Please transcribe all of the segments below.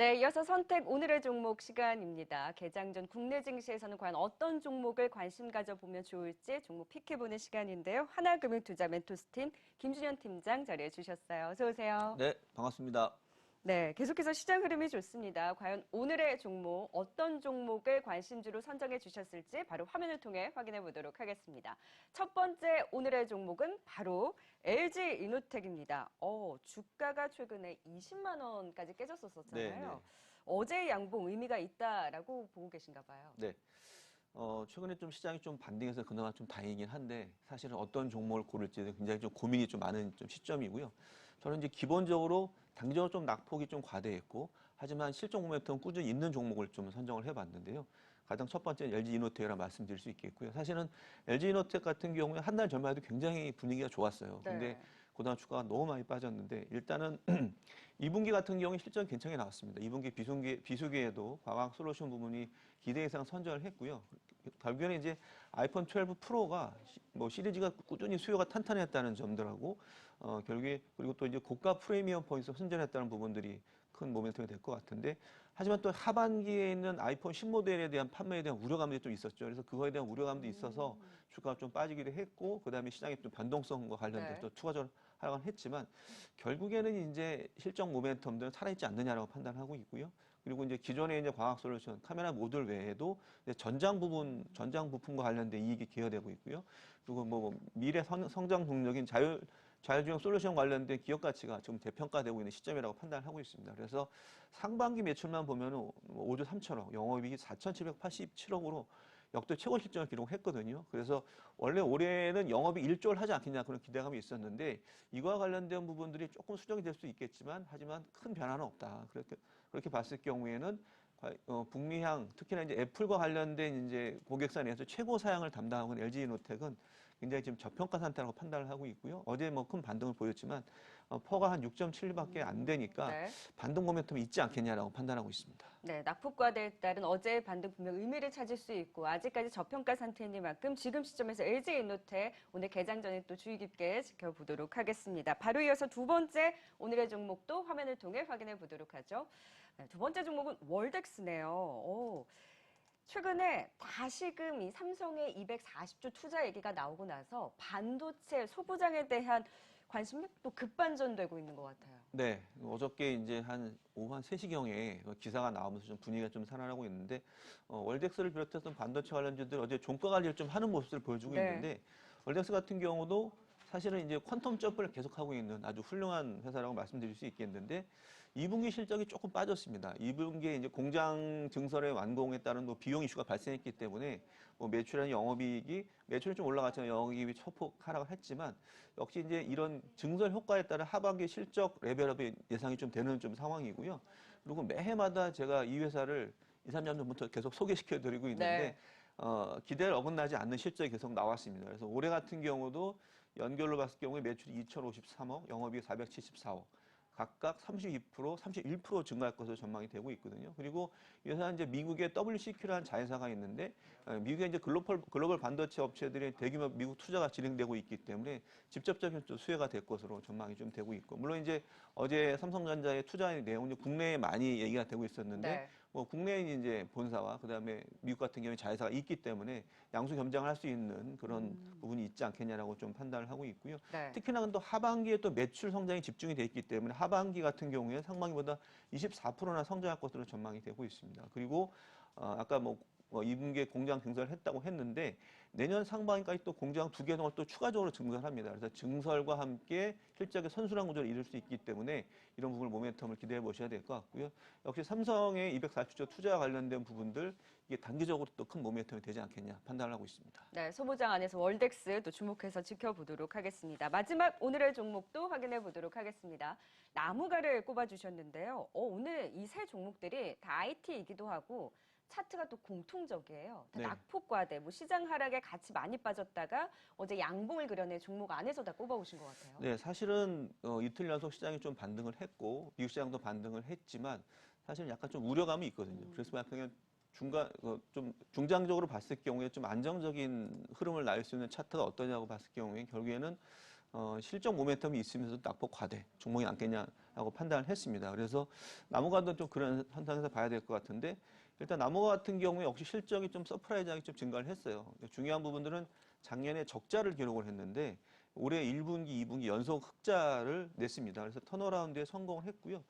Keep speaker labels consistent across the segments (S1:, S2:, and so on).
S1: 네, 이어서 선택 오늘의 종목 시간입니다. 개장 전 국내 증시에서는 과연 어떤 종목을 관심 가져보면 좋을지 종목 픽해보는 시간인데요. 하나금융투자 멘토스팀 김준현 팀장 자리해 주셨어요. 어서 오세요.
S2: 네, 반갑습니다.
S1: 네, 계속해서 시장 흐름이 좋습니다. 과연 오늘의 종목, 어떤 종목을 관심주로 선정해 주셨을지 바로 화면을 통해 확인해 보도록 하겠습니다. 첫 번째 오늘의 종목은 바로 LG이노텍입니다. 주가가 최근에 20만 원까지 깨졌었잖아요.
S2: 네.
S1: 어제의 양봉 의미가 있다라고 보고 계신가 봐요.
S2: 네. 최근에 좀 시장이 좀 반등해서 그나마 좀 다행이긴 한데 사실은 어떤 종목을 고를지 굉장히 좀 고민이 좀 많은 좀 시점이고요. 저는 이제 기본적으로 당장적으로 좀 낙폭이 좀 과대했고 하지만 실적 모멘텀 꾸준히 있는 종목을 좀 선정을 해봤는데요. 가장 첫 번째는 LG이노텍이라 말씀드릴 수 있겠고요. 사실은 LG이노텍 같은 경우에 한 달 전만 해도 굉장히 분위기가 좋았어요. 근데
S1: 네.
S2: 그동안 주가가 너무 많이 빠졌는데 일단은 2분기 같은 경우에 실적이 괜찮게 나왔습니다. 2분기 비수기에도 과학 솔루션 부분이 기대 이상 선전을 했고요. 결국에는 이제 아이폰 12 프로가 뭐 시리즈가 꾸준히 수요가 탄탄했다는 점들하고 결국에 그리고 또 이제 고가 프리미엄 포인트 선전했다는 부분들이 큰 모멘텀이 될 것 같은데 하지만 또 하반기에 있는 아이폰 10모델에 대한 판매에 대한 우려감이 좀 있었죠. 그래서 그거에 대한 우려감도 있어서 주가가 좀 빠지기도 했고 그다음에 시장의 좀 변동성과 관련돼서
S1: 네.
S2: 또 추가적으로 하락은 했지만 결국에는 이제 실적 모멘텀들은 살아있지 않느냐라고 판단하고 있고요. 그리고 이제 기존에 이제 과학 솔루션 카메라 모듈 외에도 이제 전장 부품과 관련된 이익이 기여되고 있고요. 그리고 뭐 미래 성장 동력인 자율주행 솔루션 관련된 기업 가치가 지금 대평가되고 있는 시점이라고 판단을 하고 있습니다. 그래서 상반기 매출만 보면은 5조 3천억, 영업이익이 4,787억으로 역대 최고 실적을 기록했거든요. 그래서 원래 올해는 영업이 1조를 하지 않겠냐 그런 기대감이 있었는데 이거와 관련된 부분들이 조금 수정이 될 수 있겠지만 하지만 큰 변화는 없다. 그렇게 봤을 경우에는 북미향 특히나 이제 애플과 관련된 이제 고객사 내에서 최고 사양을 담당하고 있는 LG이노텍은 굉장히 지금 저평가 상태라고 판단을 하고 있고요. 어제 뭐 큰 반등을 보였지만 퍼가 한 6.7밖에 안 되니까
S1: 네.
S2: 반등 모멘텀이 있지 않겠냐라고 판단하고 있습니다.
S1: 네, 낙폭과대에 따른 어제의 반등 분명 의미를 찾을 수 있고 아직까지 저평가 상태이니만큼 지금 시점에서 LG이노텍 오늘 개장 전에 또 주의 깊게 지켜보도록 하겠습니다. 바로 이어서 두 번째 오늘의 종목도 화면을 통해 확인해 보도록 하죠. 네, 두 번째 종목은 월덱스네요. 최근에 다시금 이 삼성의 240조 투자 얘기가 나오고 나서 반도체 소부장에 대한 관심이 또 급반전되고 있는 것 같아요.
S2: 네, 어저께 이제 한 오후 한 3시경에 기사가 나오면서 좀 분위기가 좀 살아나고 있는데, 월덱스를 비롯해서 반도체 관련주들 어제 종가 관리를 좀 하는 모습을 보여주고
S1: 네.
S2: 있는데, 월덱스 같은 경우도 사실은 이제 퀀텀 점프를 계속하고 있는 아주 훌륭한 회사라고 말씀드릴 수 있겠는데, 2분기 실적이 조금 빠졌습니다. 2분기에 이제 공장 증설의 완공에 따른 뭐 비용 이슈가 발생했기 때문에 뭐 매출이나 영업이익이 매출이 좀 올라갔지만 영업이익이 소폭 하락을 했지만 역시 이제 이런 증설 효과에 따라 하반기 실적 레벨업이 예상이 좀 되는 좀 상황이고요. 그리고 매해마다 제가 이 회사를 2, 3년 전부터 계속 소개시켜 드리고 있는데
S1: 네.
S2: 기대를 어긋나지 않는 실적이 계속 나왔습니다. 그래서 올해 같은 경우도 연결로 봤을 경우에 매출이 2,053억, 영업이익 474억. 각각 32%, 31% 증가할 것으로 전망이 되고 있거든요. 그리고 이 회사는 이제 미국의 WCQ라는 자회사가 있는데 미국의 이제 글로벌 반도체 업체들의 대규모 미국 투자가 진행되고 있기 때문에 직접적인 또 수혜가 될 것으로 전망이 좀 되고 있고 물론 이제 어제 삼성전자의 투자 내용이 국내에 많이 얘기가 되고 있었는데
S1: 네.
S2: 뭐 국내에 이제 본사와 그다음에 미국 같은 경우에 자회사가 있기 때문에 양수 겸장을 할 수 있는 그런 부분이 있지 않겠냐라고 좀 판단을 하고 있고요.
S1: 네.
S2: 특히나 또 하반기에 또 매출 성장이 집중이 돼 있기 때문에 하반기 같은 경우에 상반기보다 24%나 성장할 것으로 전망이 되고 있습니다. 그리고 아까 뭐 2분기에 공장 증설을 했다고 했는데 내년 상반기까지 또 공장 2개 동을 또 추가적으로 증설합니다. 그래서 증설과 함께 실적의 선순환 구조를 이룰 수 있기 때문에 이런 부분을 모멘텀을 기대해 보셔야 될 것 같고요. 역시 삼성의 240조 투자와 관련된 부분들 이게 단기적으로 또 큰 모멘텀이 되지 않겠냐 판단을 하고 있습니다.
S1: 네, 소보장 안에서 월덱스 또 주목해서 지켜보도록 하겠습니다. 마지막 오늘의 종목도 확인해 보도록 하겠습니다. 나무가를 꼽아주셨는데요. 오늘 이 세 종목들이 다 IT이기도 하고 차트가 또 공통적이에요. 다
S2: 네.
S1: 낙폭과대, 뭐 시장 하락에 같이 많이 빠졌다가 어제 양봉을 그려낸 종목 안에서 다 꼽아오신 것 같아요.
S2: 네, 사실은 이틀 연속 시장이 좀 반등을 했고 미국 시장도 반등을 했지만 사실은 약간 좀 우려감이 있거든요. 그래서 약간 좀 중장적으로 봤을 경우에 좀 안정적인 흐름을 날 수 있는 차트가 어떠냐고 봤을 경우에 결국에는 실적 모멘텀이 있으면서 낙폭 과대 종목이 남겠냐라고 판단을 했습니다. 그래서 나무가도 좀 그런 현상에서 봐야 될 것 같은데 일단 나무가 같은 경우에 역시 실적이 좀 서프라이즈하게 좀 증가를 했어요. 중요한 부분들은 작년에 적자를 기록을 했는데 올해 1분기, 2분기 연속 흑자를 냈습니다. 그래서 턴어라운드에 성공을 했고요.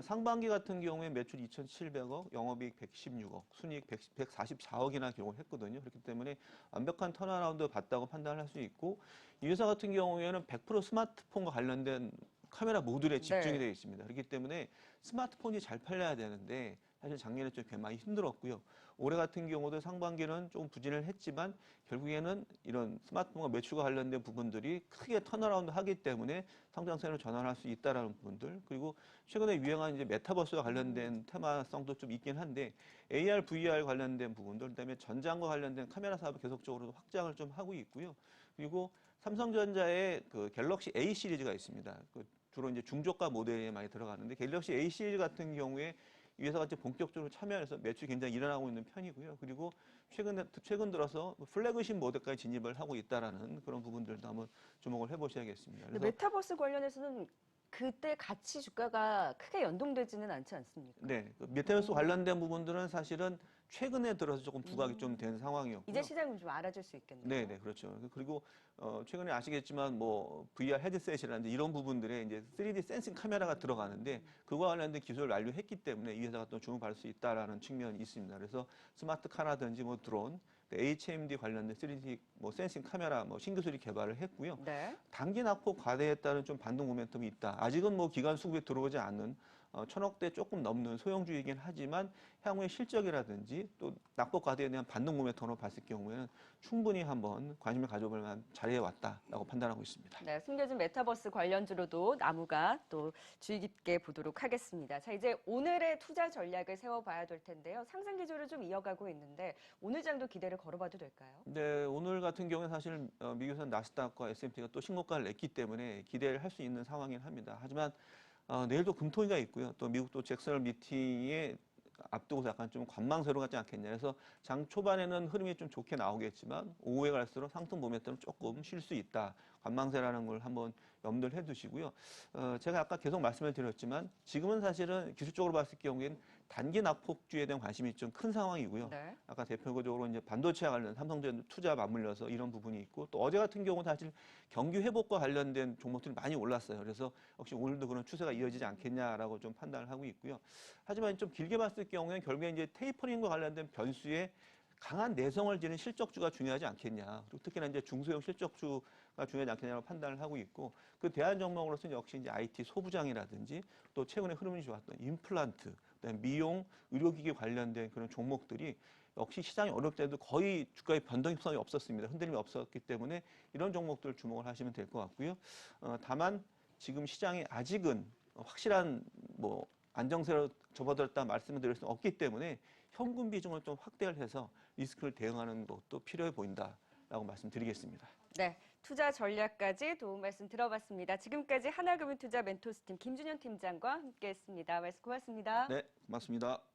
S2: 상반기 같은 경우에 매출 2,700억, 영업이익 116억, 순이익 144억이나 기록을 했거든요. 그렇기 때문에 완벽한 턴어라운드 봤다고 판단을 할 수 있고 이 회사 같은 경우에는 100% 스마트폰과 관련된 카메라 모듈에 집중이
S1: 네.
S2: 되어 있습니다. 그렇기 때문에 스마트폰이 잘 팔려야 되는데 사실 작년에 좀 많이 힘들었고요. 올해 같은 경우도 상반기는 좀 부진을 했지만 결국에는 이런 스마트폰과 매출과 관련된 부분들이 크게 턴어라운드 하기 때문에 성장세로 전환할 수 있다라는 부분들 그리고 최근에 유행한 이제 메타버스와 관련된 테마성도 좀 있긴 한데 AR, VR 관련된 부분들 그다음에 전장과 관련된 카메라 사업을 계속적으로 확장을 좀 하고 있고요. 그리고 삼성전자의 그 갤럭시 A 시리즈가 있습니다. 그 주로 이제 중저가 모델에 많이 들어가는데 갤럭시 A 시리즈 같은 경우에 이 회사가 이제 본격적으로 참여해서 매출이 굉장히 일어나고 있는 편이고요. 그리고 최근 들어서 플래그십 모델까지 진입을 하고 있다라는 그런 부분들도 한번 주목을 해보셔야겠습니다.
S1: 근데
S2: 그래서
S1: 메타버스 관련해서는 그때 같이 주가가 크게 연동되지는 않지 않습니까?
S2: 네, 그 메타버스 관련된 부분들은 사실은 최근에 들어서 조금 부각이 좀 된
S1: 이제
S2: 상황이었고요.
S1: 시장은 좀 알아줄 수 있겠네요.
S2: 네, 네, 그렇죠. 그리고 최근에 아시겠지만 뭐 VR 헤드셋이라든지 이런 부분들에 이제 3D 센싱 카메라가 들어가는데 그와 관련된 기술을 완료했기 때문에 이 회사가 또 주목받을 수 있다라는 측면이 있습니다. 그래서 스마트 카라든지 뭐 드론, HMD 관련된 3D 뭐 센싱 카메라 뭐 신기술이 개발을 했고요.
S1: 네.
S2: 단기 낙폭 과대에 따른 좀 반등 모멘텀이 있다. 아직은 뭐 기관 수급에 들어오지 않는 천억대 조금 넘는 소형주이긴 하지만 향후의 실적이라든지 또 낙폭 과대에 대한 반등 모멘텀으로 봤을 경우에는 충분히 한번 관심을 가져볼 만한 자리에 왔다라고 판단하고 있습니다.
S1: 네, 숨겨진 메타버스 관련주로도 나무가 또 주의 깊게 보도록 하겠습니다. 자, 이제 오늘의 투자 전략을 세워봐야 될 텐데요. 상승 기조를 좀 이어가고 있는데 오늘 장도 기대를 걸어봐도 될까요?
S2: 네, 오늘 같은 경우는 사실 미국에서는 나스닥과 S&P가 또 신고가를 냈기 때문에 기대를 할 수 있는 상황이긴 합니다. 하지만 내일도 금토기가 있고요. 또 미국도 잭슨홀 미팅에 앞두고서 약간 좀 관망세로 가지 않겠냐. 그래서 장 초반에는 흐름이 좀 좋게 나오겠지만 오후에 갈수록 상승 모멘텀은 조금 쉴 수 있다. 관망세라는 걸 한번 염두를 해두시고요. 제가 아까 계속 말씀을 드렸지만 지금은 사실은 기술적으로 봤을 경우에는 단기 낙폭주에 대한 관심이 좀 큰 상황이고요.
S1: 네.
S2: 아까 대표적으로 이제 반도체와 관련 삼성전자 투자 맞물려서 이런 부분이 있고 또 어제 같은 경우는 사실 경기 회복과 관련된 종목들이 많이 올랐어요. 그래서 역시 오늘도 그런 추세가 이어지지 않겠냐라고 좀 판단을 하고 있고요. 하지만 좀 길게 봤을 경우에는 결국에 이제 테이퍼링과 관련된 변수에 강한 내성을 지닌 실적주가 중요하지 않겠냐. 그리고 특히나 이제 중소형 실적주가 중요하지 않겠냐고 판단을 하고 있고 그 대안 종목으로서는 역시 이제 IT 소부장이라든지 또 최근에 흐름이 좋았던 임플란트, 그다음에 미용, 의료기기 관련된 그런 종목들이 역시 시장이 어렵을 때도 거의 주가의 변동성이 없었습니다. 흔들림이 없었기 때문에 이런 종목들 주목을 하시면 될 것 같고요. 다만 지금 시장이 아직은 확실한 뭐 안정세로 접어들었다 말씀을 드릴 수는 없기 때문에 현금 비중을 좀 확대를 해서 리스크를 대응하는 것도 필요해 보인다라고 말씀드리겠습니다.
S1: 네, 투자 전략까지 도움 말씀 들어봤습니다. 지금까지 하나금융투자 멘토스팀 김준현 팀장과 함께했습니다. 말씀 고맙습니다.
S2: 네, 고맙습니다.